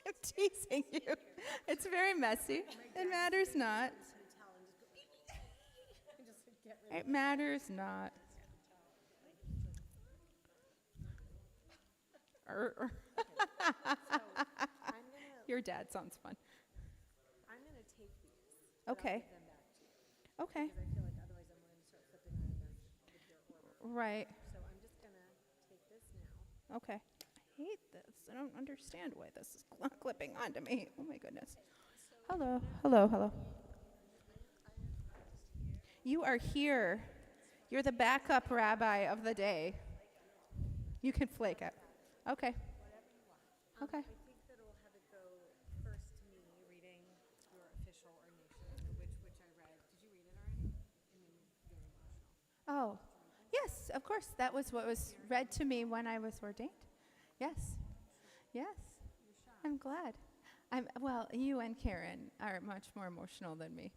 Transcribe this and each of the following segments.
I'm teasing you. It's very messy. It matters not. It matters not. Your dad sounds fun. I'm going to take these. Okay. Give them back to you. Okay. Because I feel like otherwise I'm going to start flipping around with your order. Right. So I'm just going to take this now. Okay. I hate this. I don't understand why this is clipping onto me. Oh my goodness. Hello. Hello. Hello. You are here. You're the backup rabbi of the day. You can flake it. Okay. Okay. I think that we'll have it go first to me reading your official ordination, which I read. Did you read it already? And then very emotional. Oh, yes, of course. That was what was read to me when I was ordained. Yes. Yes. I'm glad. Well, you and Karen are much more emotional than me.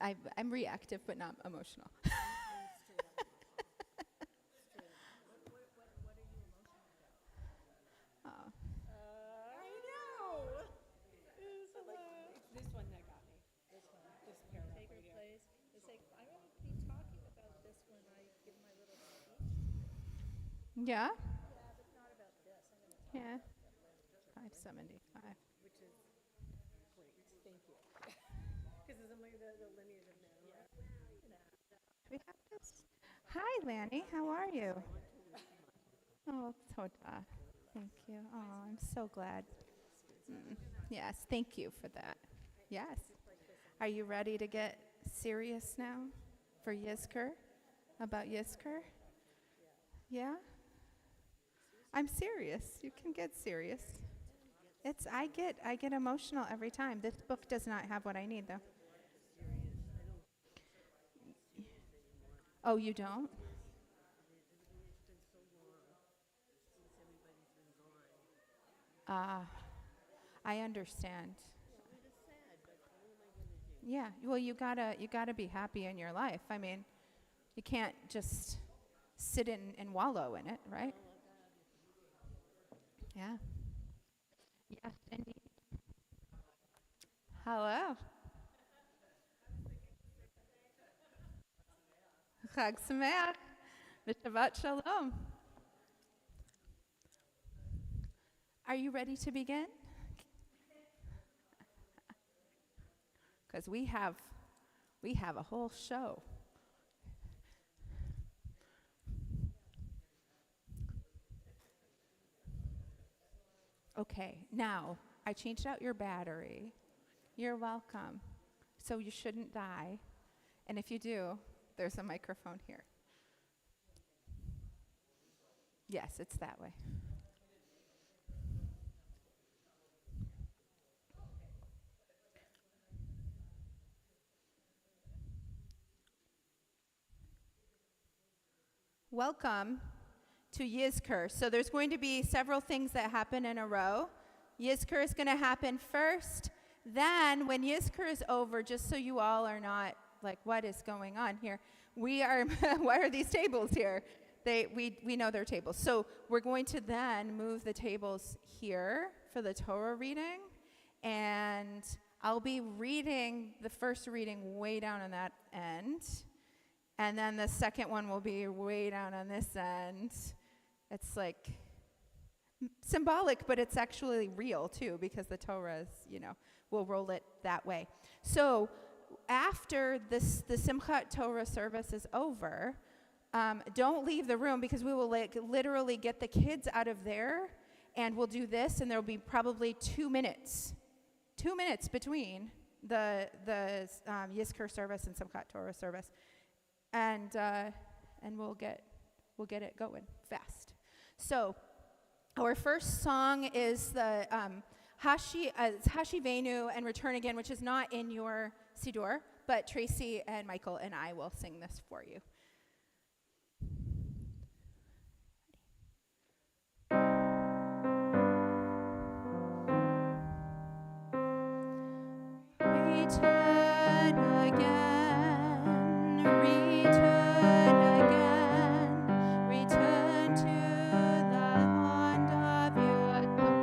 I'm reactive, but not emotional. Oh. I know. It's this one that got me. This paragraph Take her right here. place. It's like, I'm going to be talking about this when I give my little speech. Yeah? Yeah, but not about this. I'm going to talk Yeah. about 575. Which is great. Thank you. Because I'm like the lineage of man. Do we have this? Hi, Lanny. How are you? Oh, Toda. Thank you. Oh, I'm so glad. Yes, thank you for that. Yes. Are you ready to get serious now for Yizkor? About Yizkor? Yeah? I'm serious. You can get serious. I get emotional every time. This book does not have what I need though. Oh, you don't? I understand. Yeah, well, you gotta be happy in your life. I mean, you can't just sit and wallow in it, right? Yeah. Yes, indeed. Hello. Chag Sameach. Shabbat Shalom. Are you ready to begin? Because we have a whole show. Okay, now I changed out your battery. You're welcome. So you shouldn't die. And if you do, there's a microphone here. Yes, it's that way. Welcome to Yizkor. So there's going to be several things that happen in a row. Yizkor is going to happen first. Then when Yizkor is over, just so you all are not like, what is going on here? We are, why are these tables here? We know they're tables. So we're going to then move the tables here for the Torah reading. And I'll be reading the first reading way down on that end. And then the second one will be way down on this end. It's like symbolic, but it's actually real too, because the Torah is, we'll roll it that way. So after the Simchat Torah service is over, don't leave the room, because we will literally get the kids out of there, and we'll do this, and there will be probably 2 minutes between the Yizkor service and Simchat Torah service. And we'll get it going fast. So our first song is the Hashivenu and Return Again, which is not in your Siddur, but Tracy and Michael and I will sing this for you. Return again, return again, return to the land of your God.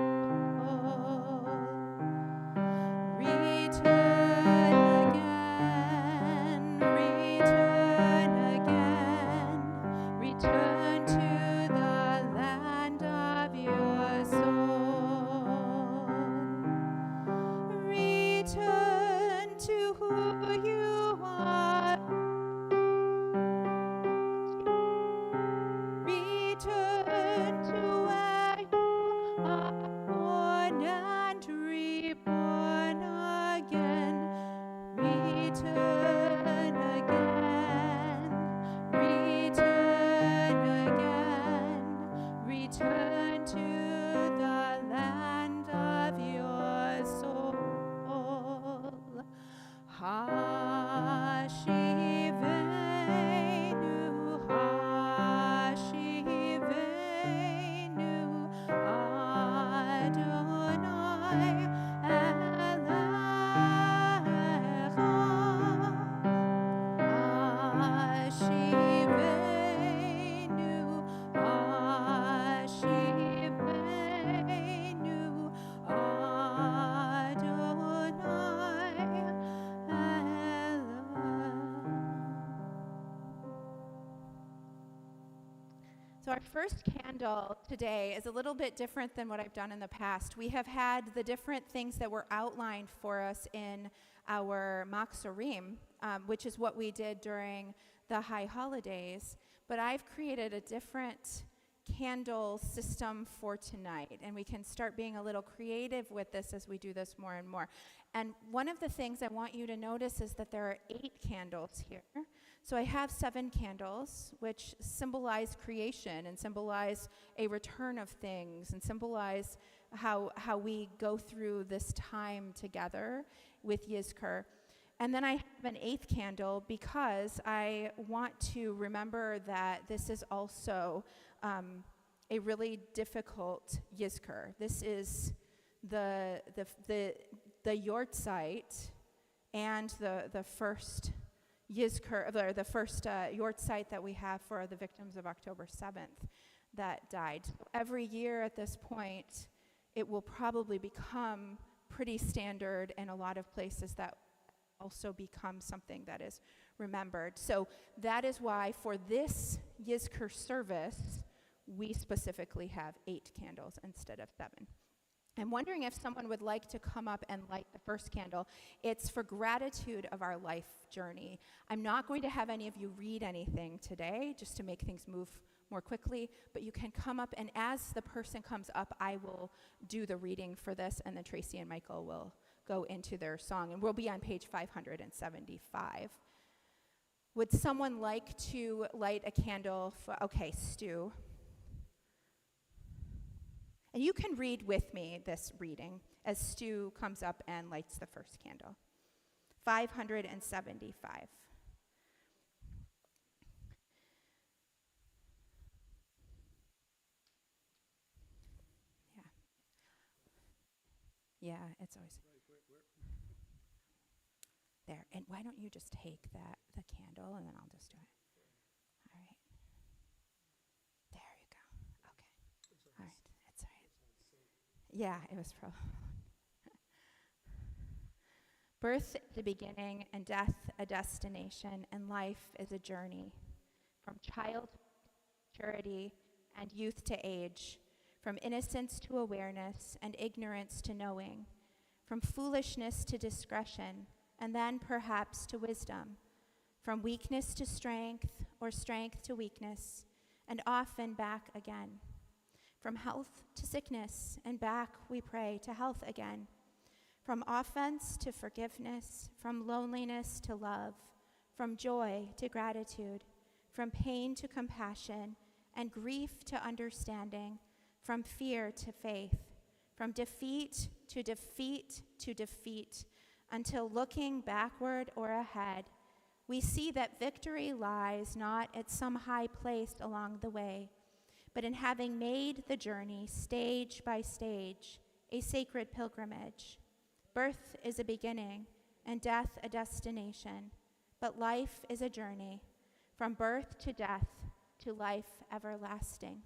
So our first candle today is a little bit different than what I've done in the past. We have had the different things that were outlined for us in our Maksurim, which is what we did during the high holidays. But I've created a different candle system for tonight, and we can start being a little creative with this as we do this more and more. And one of the things I want you to notice is that there are 8 candles here. So I have 7 candles, which symbolize creation and symbolize a return of things and symbolize how we go through this time together with Yizkor. And then I have an 8th candle because I want to remember that this is also a really difficult Yizkor. This is the Yortzeit and the first Yizkor, or the first Yortzeit that we have for the victims of October 7th that died. So every year at this point, it will probably become pretty standard in a lot of places that also become something that is remembered. So that is why for this Yizkor service, we specifically have 8 candles instead of 7. I'm wondering if someone would like to come up and light the first candle. It's for gratitude of our life journey. I'm not going to have any of you read anything today, just to make things move more quickly, but you can come up, and as the person comes up, I will do the reading for this, and then Tracy and Michael will go into their song, and we'll be on page 575. Would someone like to light a candle for, okay, Stu. And you can read with me this reading as Stu comes up and lights the first candle. 575. Yeah. Yeah, it's always there. And why don't you just take the candle, and then I'll just do it. All right. There you go. Okay. All right. That's all right. Yeah, it was probably. Birth is a beginning, and death a destination, and life is a journey. From childhood to maturity and youth to age, from innocence to awareness and ignorance to knowing, from foolishness to discretion, and then perhaps to wisdom, from weakness to strength, or strength to weakness, and often back again. From health to sickness, and back, we pray, to health again. From offense to forgiveness, from loneliness to love, from joy to gratitude, from pain to compassion, and grief to understanding, from fear to faith, from defeat to defeat to defeat, until looking backward or ahead, we see that victory lies not at some high place along the way, but in having made the journey stage by stage, a sacred pilgrimage. Birth is a beginning, and death a destination, but life is a journey, from birth to death to life everlasting.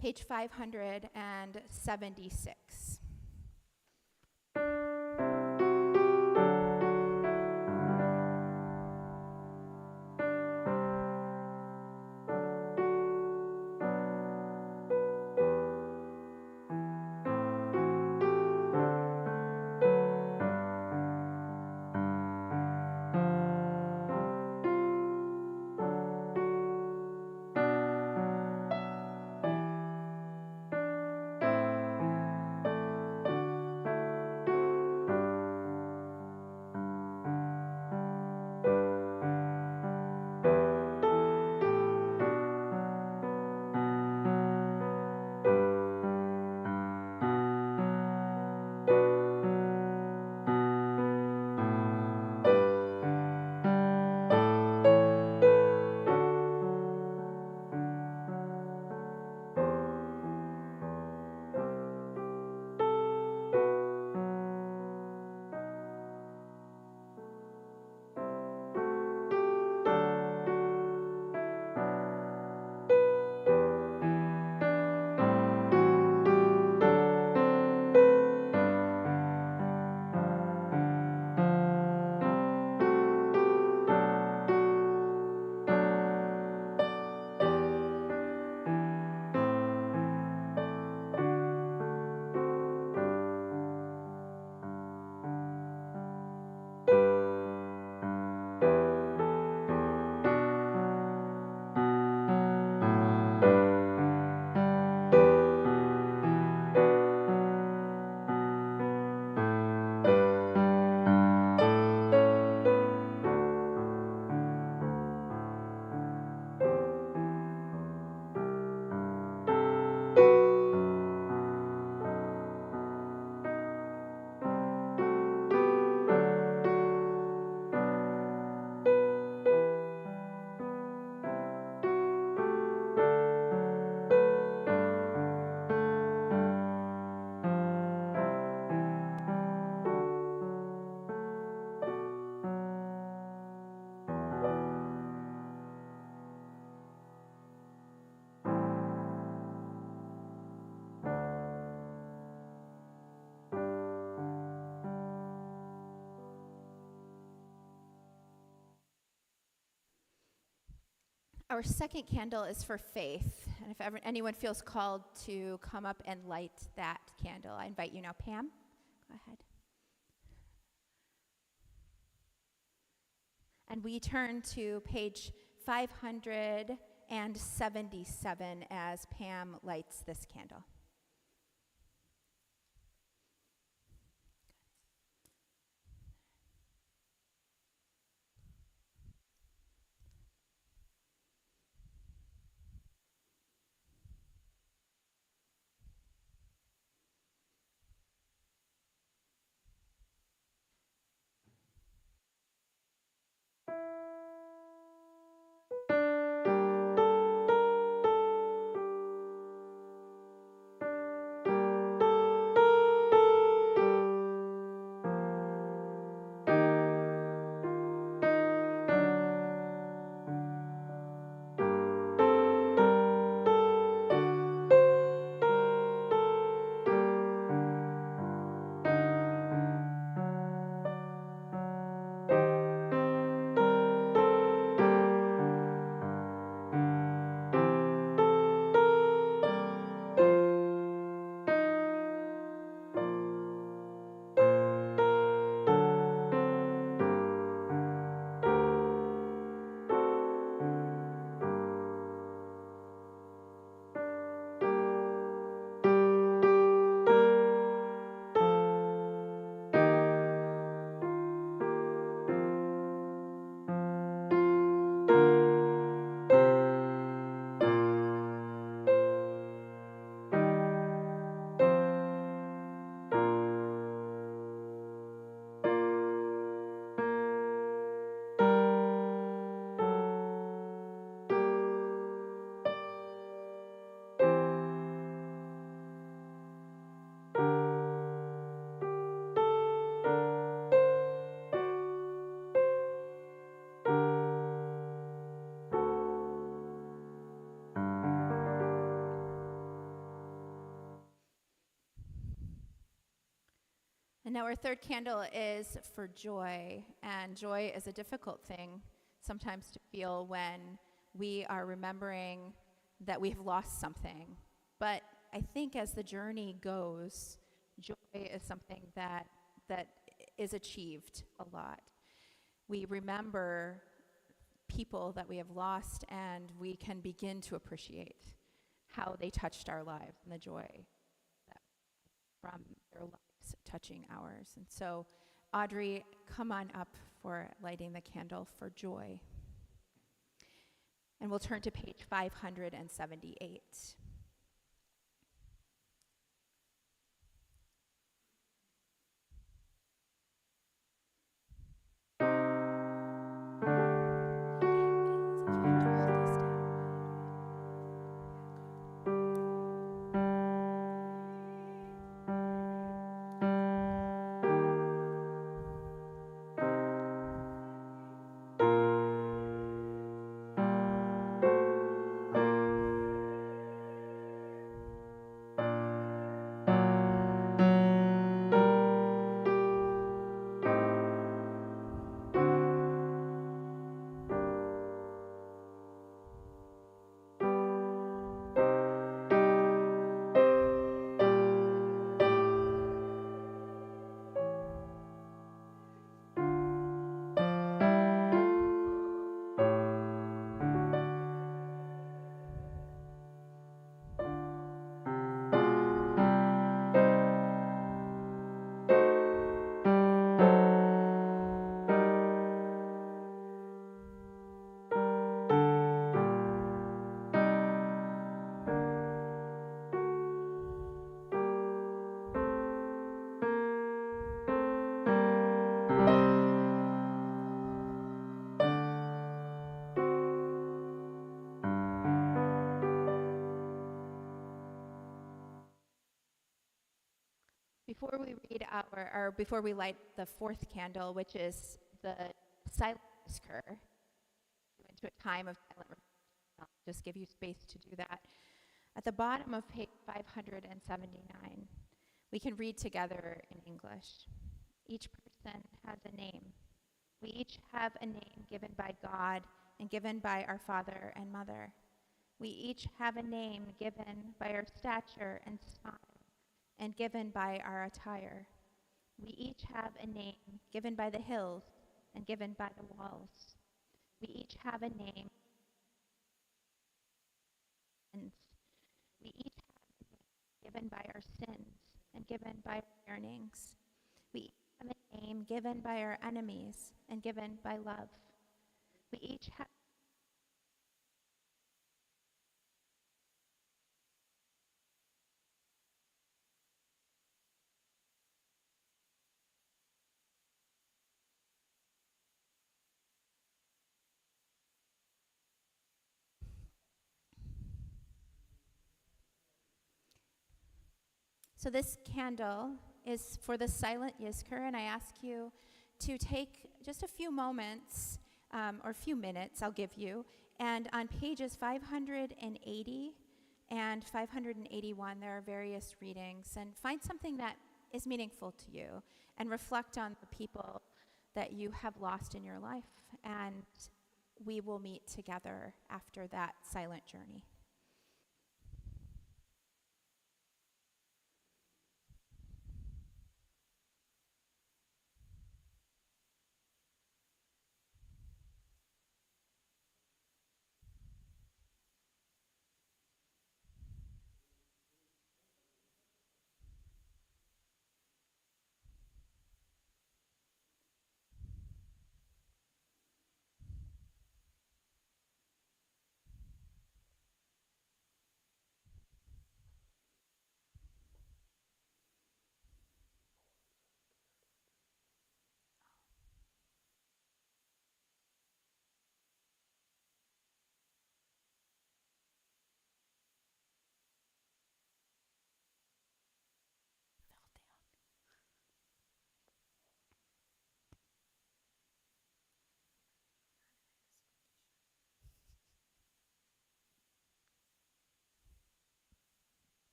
Page 576. Our second candle is for faith. And if anyone feels called to come up and light that candle, I invite you now. Pam, go ahead. And we turn to page 577 as Pam lights this candle. And now our third candle is for joy. And joy is a difficult thing sometimes to feel when we are remembering that we have lost something. But I think as the journey goes, joy is something that is achieved a lot. We remember people that we have lost, and we can begin to appreciate how they touched our lives and the joy that from their lives touching ours. And so, Audrey, come on up for lighting the candle for joy. And we'll turn to page 578. Before we light the fourth candle, which is the silent Yizkor, into a time of silent reflection. I'll just give you space to do that. At the bottom of page 579, we can read together in English. Each person has a name. We each have a name given by God and given by our father and mother. We each have a name given by our stature and smile, and given by our attire. We each have a name given by the hills and given by the walls. We each have a name. We each have a name given by our sins and given by our yearnings. We each have a name given by our enemies and given by love. We each have So this candle is for the silent Yizkor, and I ask you to take just a few moments, or a few minutes I'll give you, and on pages 580 and 581 there are various readings, and find something that is meaningful to you, and reflect on the people that you have lost in your life, and we will meet together after that silent journey.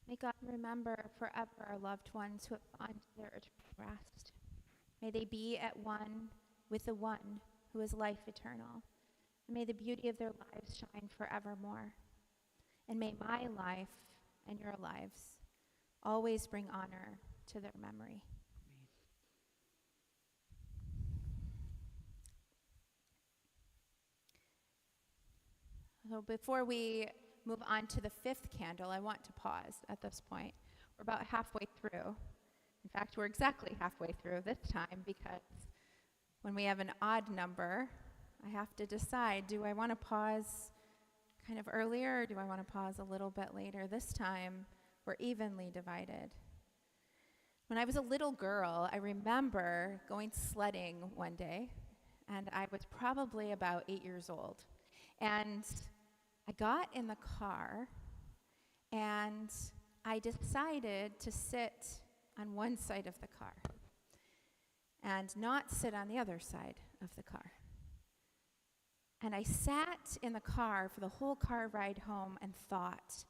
May God remember forever our loved ones who have gone to their eternal rest. May they be at one with the one who is life eternal. And may the beauty of their lives shine forevermore. And may my life and your lives always bring honor to their memory. So before we move on to the fifth candle, I want to pause at this point. We're about halfway through. In fact, we're exactly halfway through this time, because when we have an odd number, I have to decide, do I want to pause kind of earlier, or do I want to pause a little bit later? This time, we're evenly divided. When I was a little girl, I remember going sledding one day, and I was probably about 8 years old. And I got in the car, and I decided to sit on one side of the car and not sit on the other side of the car. And I sat in the car for the whole car ride home and thought,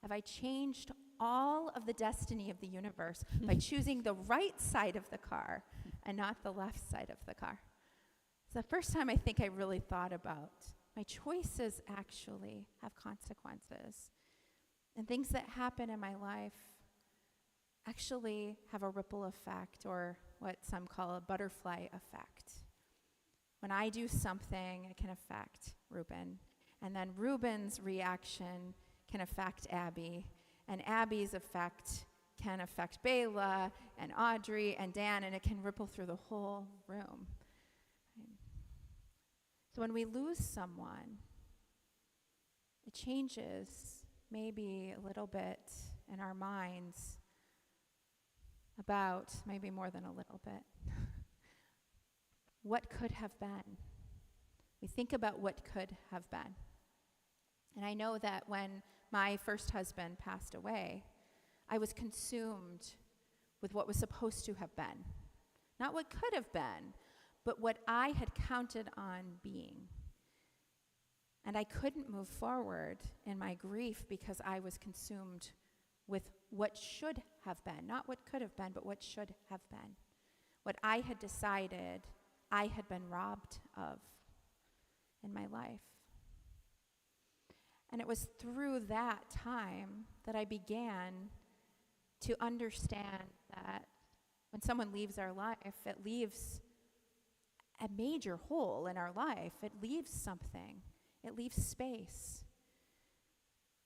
have I changed all of the destiny of the universe by choosing the right side of the car and not the left side of the car? It's the first time I think I really thought about my choices actually have consequences. And things that happen in my life actually have a ripple effect, or what some call a butterfly effect. When I do something, it can affect Reuben. And then Reuben's reaction can affect Abby. And Abby's effect can affect Bela and Audrey and Dan, and it can ripple through the whole room. So when we lose someone, it changes maybe a little bit in our minds about, maybe more than a little bit, what could have been. We think about what could have been. And I know that when my first husband passed away, I was consumed with what was supposed to have been. Not what could have been, but what I had counted on being. And I couldn't move forward in my grief because I was consumed with what should have been. Not what could have been, but what should have been. What I had decided I had been robbed of in my life. And it was through that time that I began to understand that when someone leaves our life, it leaves a major hole in our life. It leaves something. It leaves space.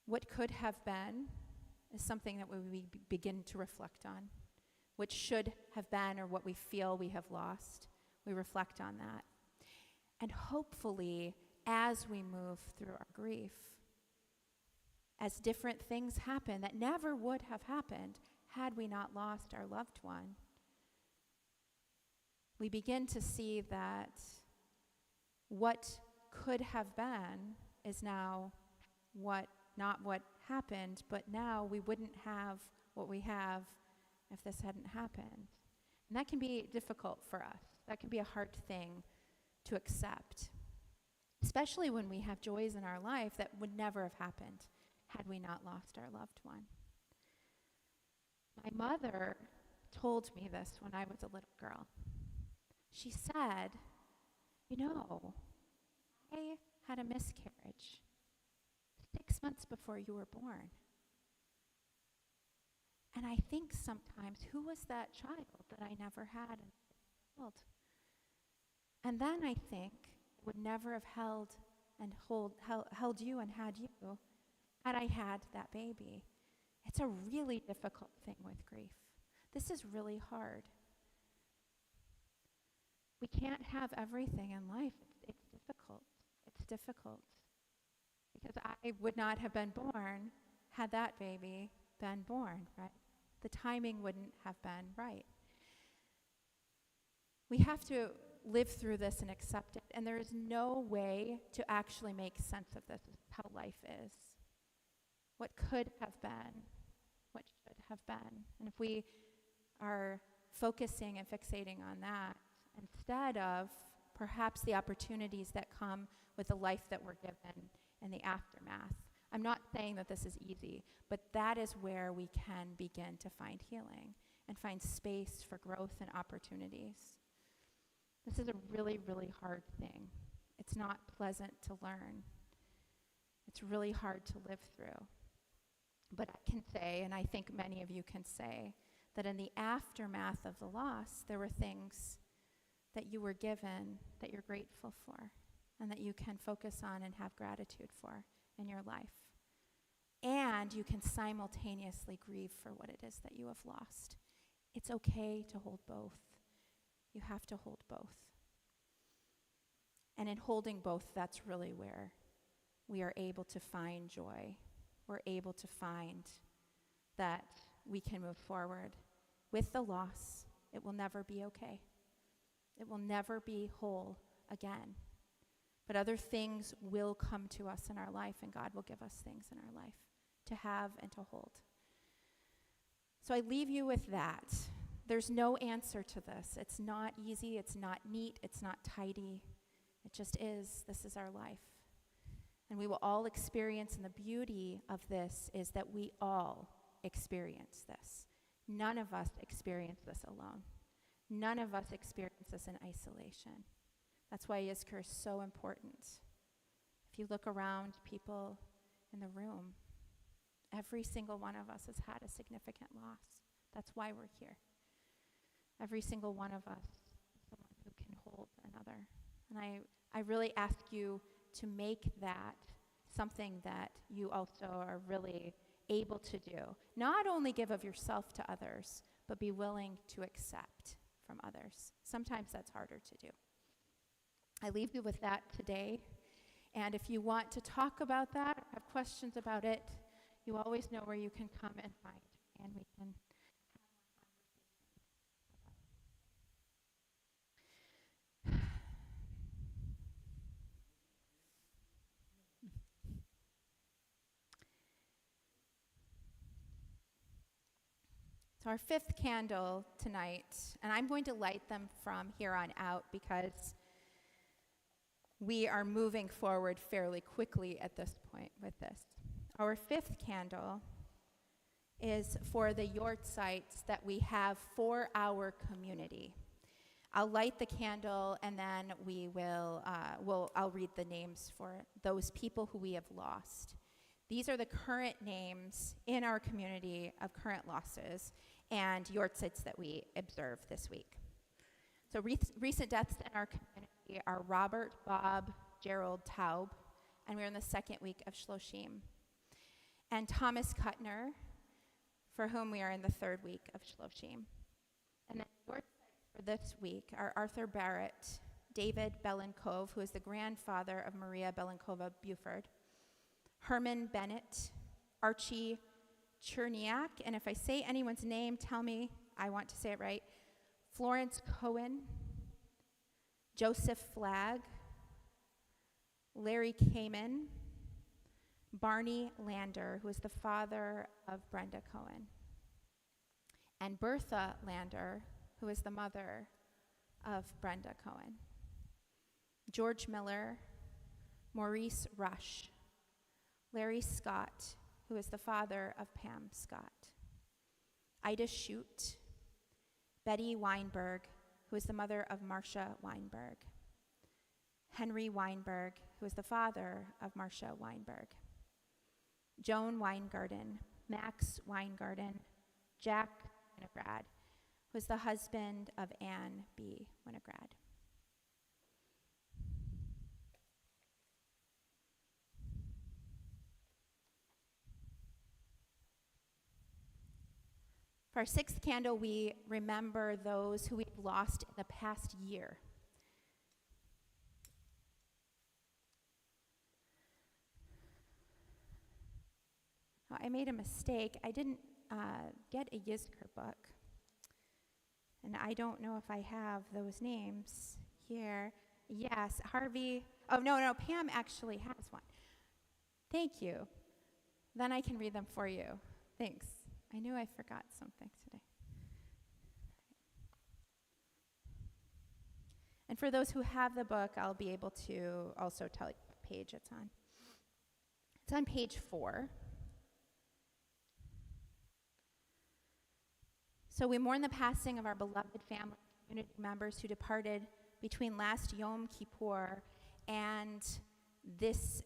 What could have been is something that we begin to reflect on. What should have been, or what we feel we have lost, we reflect on that. And hopefully, as we move through our grief, as different things happen that never would have happened had we not lost our loved one, we begin to see that what could have been is now not what happened, but now we wouldn't have what we have if this hadn't happened. And that can be difficult for us. That can be a hard thing to accept, especially when we have joys in our life that would never have happened had we not lost our loved one. My mother told me this when I was a little girl. She said, I had a miscarriage 6 months before you were born. And I think sometimes, who was that child that I never had in the world? And then I think I would never have held you and had you had I had that baby. It's a really difficult thing with grief. This is really hard. We can't have everything in life. It's difficult. It's difficult. Because I would not have been born had that baby been born, right? The timing wouldn't have been right. We have to live through this and accept it. And there is no way to actually make sense of this. This is how life is. What could have been, what should have been. And if we are focusing and fixating on that, instead of perhaps the opportunities that come with the life that we're given in the aftermath. I'm not saying that this is easy, but that is where we can begin to find healing and find space for growth and opportunities. This is a really, really hard thing. It's not pleasant to learn. It's really hard to live through. But I can say, and I think many of you can say, that in the aftermath of the loss, there were things that you were given that you're grateful for and that you can focus on and have gratitude for in your life. And you can simultaneously grieve for what it is that you have lost. It's okay to hold both. You have to hold both. And in holding both, that's really where we are able to find joy. We're able to find that we can move forward. With the loss, it will never be okay. It will never be whole again. But other things will come to us in our life, and God will give us things in our life to have and to hold. So I leave you with that. There's no answer to this. It's not easy. It's not neat. It's not tidy. It just is. This is our life. And we will all experience, and the beauty of this is that we all experience this. None of us experience this alone. None of us experience this in isolation. That's why Yizkor is so important. If you look around people in the room, every single one of us has had a significant loss. That's why we're here. Every single one of us is someone who can hold another. And I really ask you to make that something that you also are really able to do. Not only give of yourself to others, but be willing to accept from others. Sometimes that's harder to do. I leave you with that today. And if you want to talk about that, or have questions about it, you always know where you can come and find, and we can. So our fifth candle tonight, and I'm going to light them from here on out because we are moving forward fairly quickly at this point with this. Our fifth candle is for the yort sites that we have for our community. I'll light the candle and then I'll read the names for those people who we have lost. These are the current names in our community of current losses and yort sites that we observed this week. So recent deaths in our community are Robert, Bob, Gerald, Taub, and we're in the second week of Shloshim. And Thomas Kuttner, for whom we are in the third week of Shloshim. And then yort sites for this week are Arthur Barrett, David Belenkov, who is the grandfather of Maria Belenkova Buford, Herman Bennett, Archie Cherniak, and if I say anyone's name, tell me I want to say it right, Florence Cohen, Joseph Flagg, Larry Kamen, Barney Lander, who is the father of Brenda Cohen, and Bertha Lander, who is the mother of Brenda Cohen, George Miller, Maurice Rush, Larry Scott, who is the father of Pam Scott, Ida Shute, Betty Weinberg, who is the mother of Marcia Weinberg, Henry Weinberg, who is the father of Marcia Weinberg, Joan Weingarten, Max Weingarten, Jack Winograd, who is the husband of Anne B. Winograd. For our sixth candle, we remember those who we've lost in the past year. Now, I made a mistake. I didn't get a Yizkor book. And I don't know if I have those names here. Yes, Harvey. Oh, no, Pam actually has one. Thank you. Then I can read them for you. Thanks. I knew I forgot something today. And for those who have the book, I'll be able to also tell you what page it's on. It's on page 4. So we mourn the passing of our beloved family and community members who departed between last Yom Kippur and this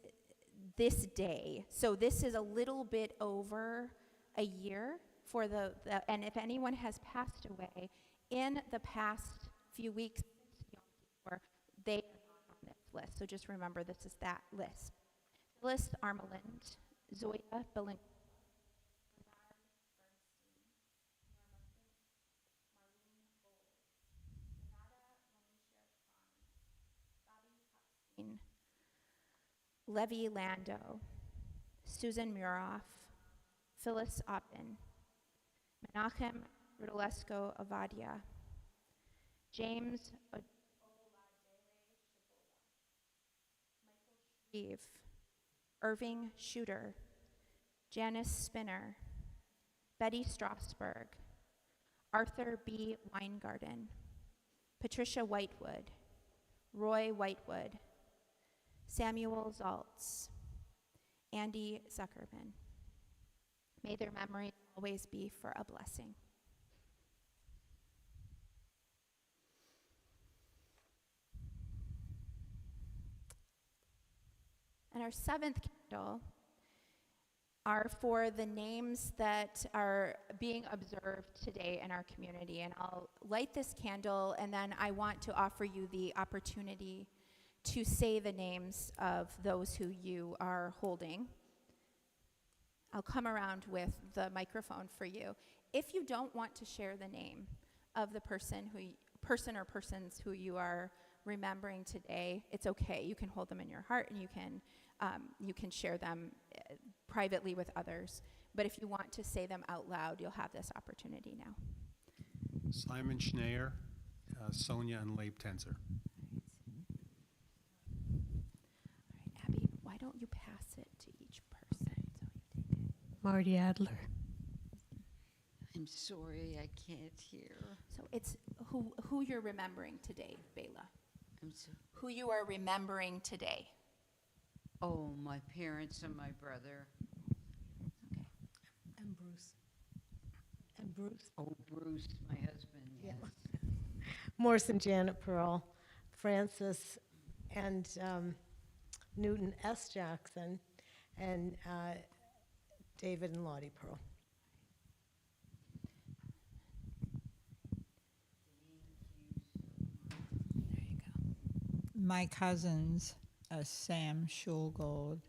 day. So this is a little bit over a year for and if anyone has passed away in the past few weeks since Yom Kippur, they are not on this list. So just remember, this is that list. Phyllis Armeland, Zoya Belinkova, Levi Lando, Susan Muroff, Phyllis Oppen, Menachem Ridolesco Avadia, James Michael Shreve, Irving Shooter, Janice Spinner, Betty Strasberg, Arthur B. Weingarten, Patricia Whitewood, Roy Whitewood, Samuel Zaltz, Andy Zuckerman. May their memory always be for a blessing. And our seventh candle are for the names that are being observed today in our community. And I'll light this candle, and then I want to offer you the opportunity to say the names of those who you are holding. I'll come around with the microphone for you. If you don't want to share the name of the person or persons who you are remembering today, it's okay. You can hold them in your heart, and you can share them privately with others. But if you want to say them out loud, you'll have this opportunity now. Simon Schneier, Sonia, and Labe Tenzer. All right, Abby, why don't you pass it to each person? So you take it. Marty Adler. I'm sorry, I can't hear. So it's who you're remembering today, Bela. I'm so. Who you are remembering today. Oh, my parents and my brother. Okay. And Bruce. And Bruce. Oh, Bruce, my husband. Yeah. Yes. Morris and Janet Pearl. Francis and Newton S. Jackson. And David and Lottie Pearl. There you go. My cousins, Sam Schulgold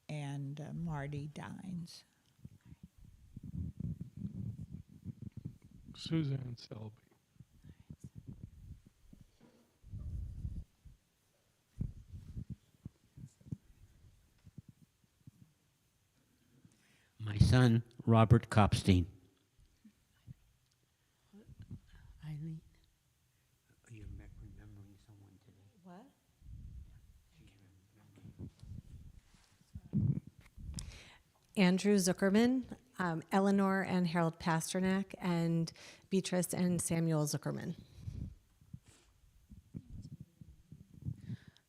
and Marty Dines. Suzanne Selby. My son, Robert Kopstein. Eileen. Are you remembering someone today? What? Andrew Zuckerman, Eleanor and Harold Pasternak, and Beatrice and Samuel Zuckerman.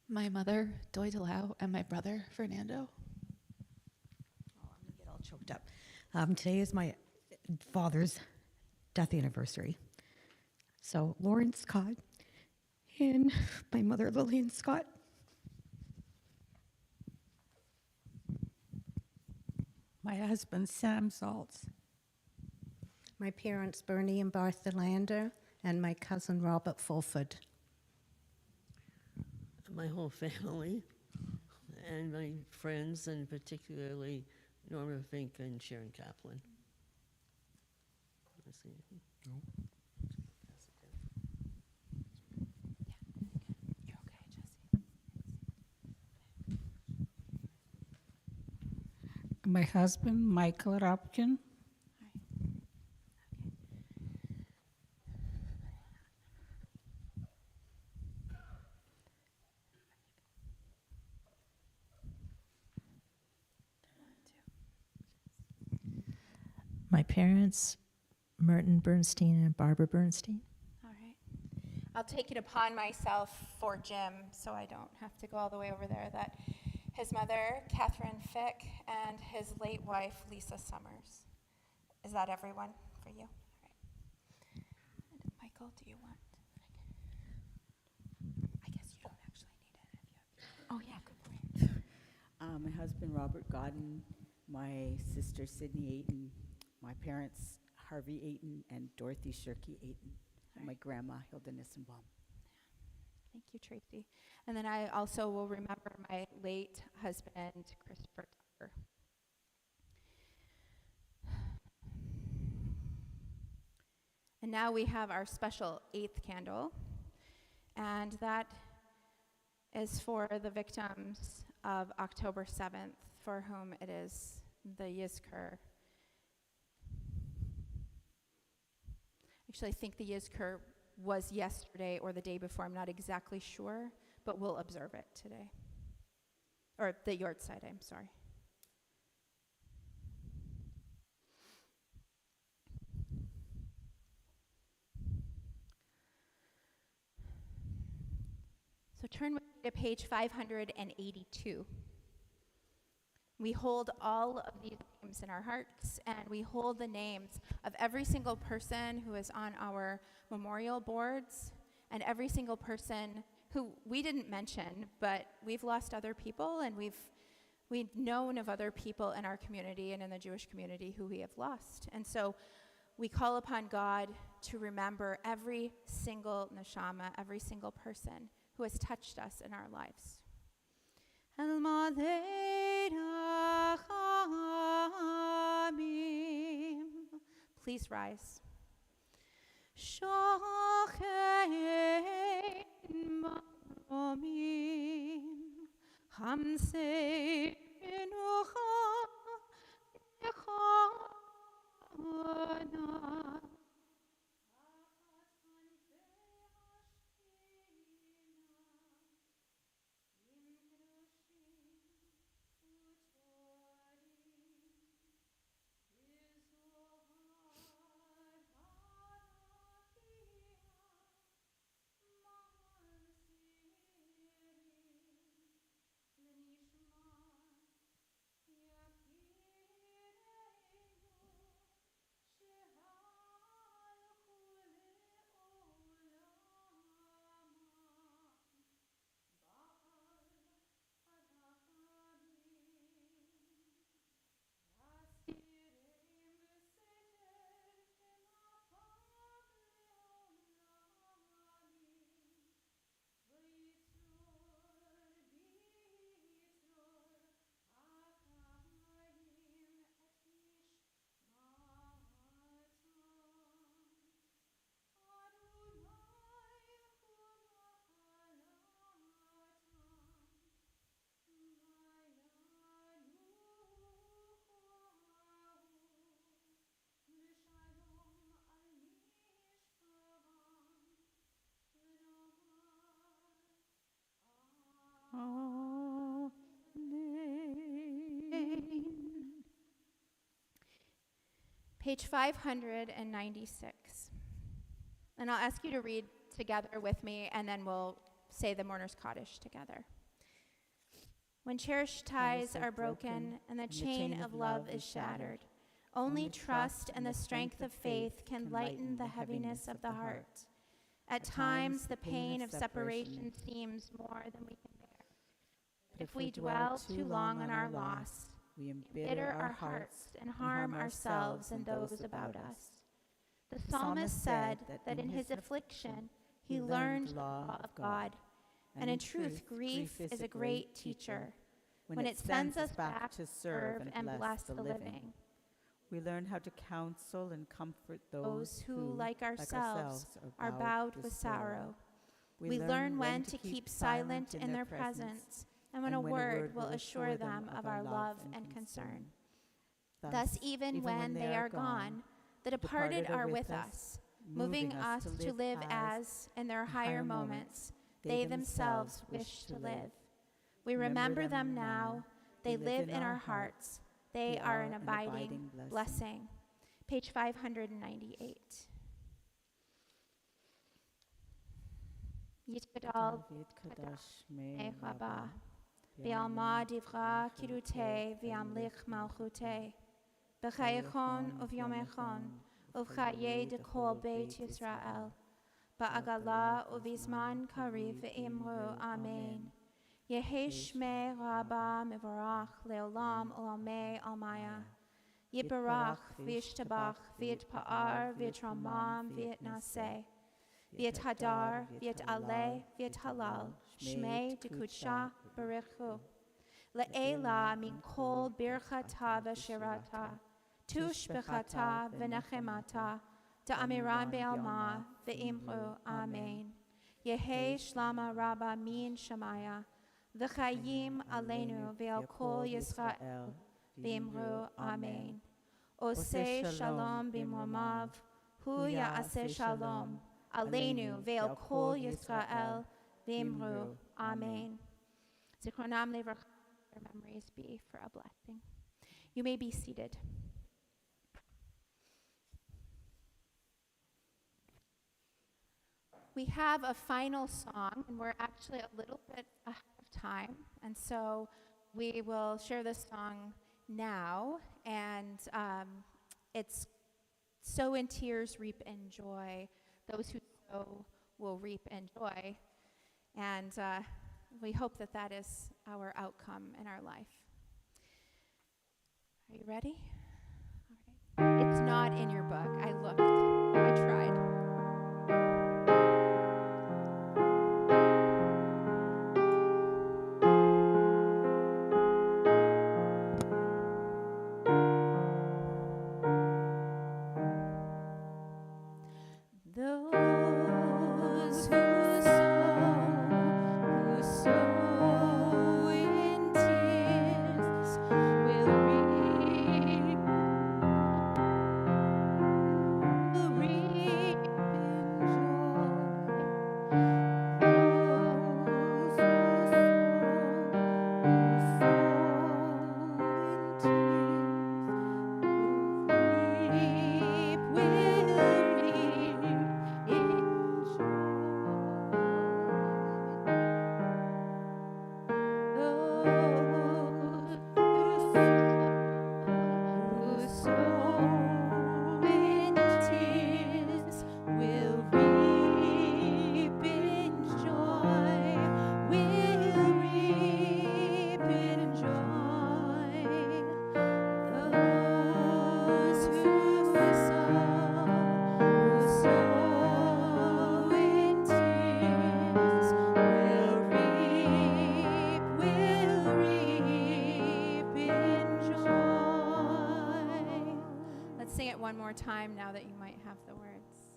My mother, Doi DeLau, and my brother, Fernando. Oh, I'm gonna get all choked up. Today is my father's death anniversary. So Lauren Scott and my mother, Lillian Scott. My husband, Sam Saltz. My parents, Bernie and Bartha Lander, and my cousin, Robert Fulford. My whole family, and my friends, and particularly Norma Fink and Sharon Kaplan. Let's see. No. You're okay, Jesse. My husband, Michael Rapkin. My parents, Merton Bernstein and Barbara Bernstein. All right. I'll take it upon myself for Jim, so I don't have to go all the way over there, that his mother, Catherine Fick, and his late wife, Lisa Summers. Is that everyone for you? All right. And Michael, do you want? I guess you don't actually need it if you have. Oh, yeah, good point. My husband, Robert Godden, my sister, Sydney Ayton, my parents, Harvey Ayton and Dorothy Shirky Ayton, and my grandma, Hilda Nissenbaum. Thank you, Tracy. And then I also will remember my late husband, Christopher Tucker. And now we have our special 8th candle, and that is for the victims of October 7th, for whom it is the Yizkor. Actually, I think the Yizkor was yesterday or the day before. I'm not exactly sure, but we'll observe it today. Or the Yortzeit, I'm sorry. So turn with me to page 582. We hold all of these names in our hearts, and we hold the names of every single person who is on our memorial boards, and every single person who we didn't mention, but we've lost other people, and we've known of other people in our community and in the Jewish community who we have lost. And so we call upon God to remember every single neshama, every single person who has touched us in our lives. Please rise. Chamse Enucha Echana. Page 596. And I'll ask you to read together with me, and then we'll say the mourner's Kaddish together. When cherished ties are broken and the chain of love is shattered, only trust and the strength of faith can lighten the heaviness of the heart. At times, the pain of separation seems more than we can bear. If we dwell too long on our loss, we embitter our hearts and harm ourselves and those about us. The psalmist said that in his affliction he learned the law of God. And in truth, grief is a great teacher when it sends us back to serve and bless the living. We learn how to counsel and comfort Those who, like ourselves, are bowed with sorrow. We learn when to keep silent in their presence, and when a word will assure them of our love and concern. Thus, even when they are gone, the departed are with us, moving us to live as, in their higher moments, they themselves wish to live. We remember them now. They live in our hearts. They are an abiding blessing. Page 598. Yitgadal Kadash Rabbi. V'alma divra kirute v'amlich malchute. B'chayechon uvyomechon uvchaye dekol beit Yisrael. Ba'agala uvizman kariv v'imru amen. Yehi shmei Rabba mevorach leolam olamei almaya. Yibarach v'yishtabach v'yitpa'ar v'yitramam v'yitnaseh. V'yithadar v'yitaleh v'yithalal shmei dekudsha barichu. Le'ela min kol birchata v'shirata. Tushbechata v'nechemata. Da'amiran be'alma v'imru amen. Yehi shlama Rabba min shamaya. V'chayim aleinu ve'al kol Yisrael v'imru amen. Oseh shalom b'imromav, hu ya'aseh shalom aleinu ve'al kol Yisrael v'imru amen. Zichronam levrach, their memories be for a blessing. You may be seated. We have a final song, and we're actually a little bit ahead of time, and so we will share this song now, and it's sow in tears, reap in joy. Those who sow will reap in joy, and we hope that that is our outcome in our life. Are you ready? All right. It's not in your book. I looked. I tried. Those who sow in more time now that you might have the words.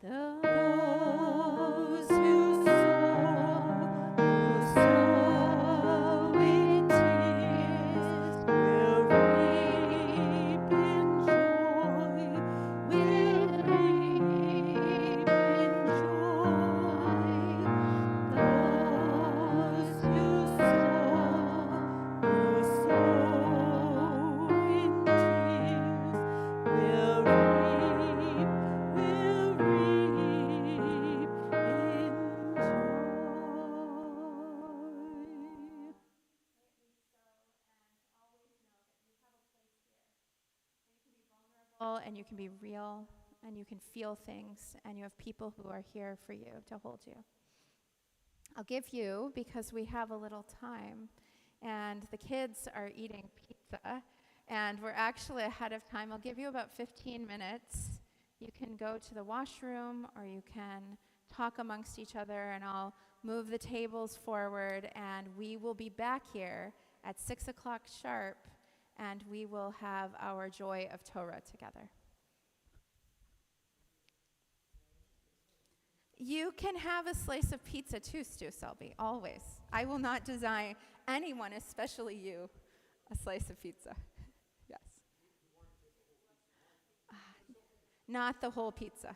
Those who sow in tears will reap in joy, will reap in joy. Those who sow in tears will reap in joy. And you can be real, and you can feel things, and you have people who are here for you to hold you. I'll give you, because we have a little time, and the kids are eating pizza, and we're actually ahead of time. I'll give you about 15 minutes. You can go to the washroom, or you can talk amongst each other, and I'll move the tables forward, and we will be back here at 6 o'clock sharp, and we will have our joy of Torah together. You can have a slice of pizza too, Stu Selby, always. I will not deny anyone, especially you, a slice of pizza. Yes. Not the whole pizza.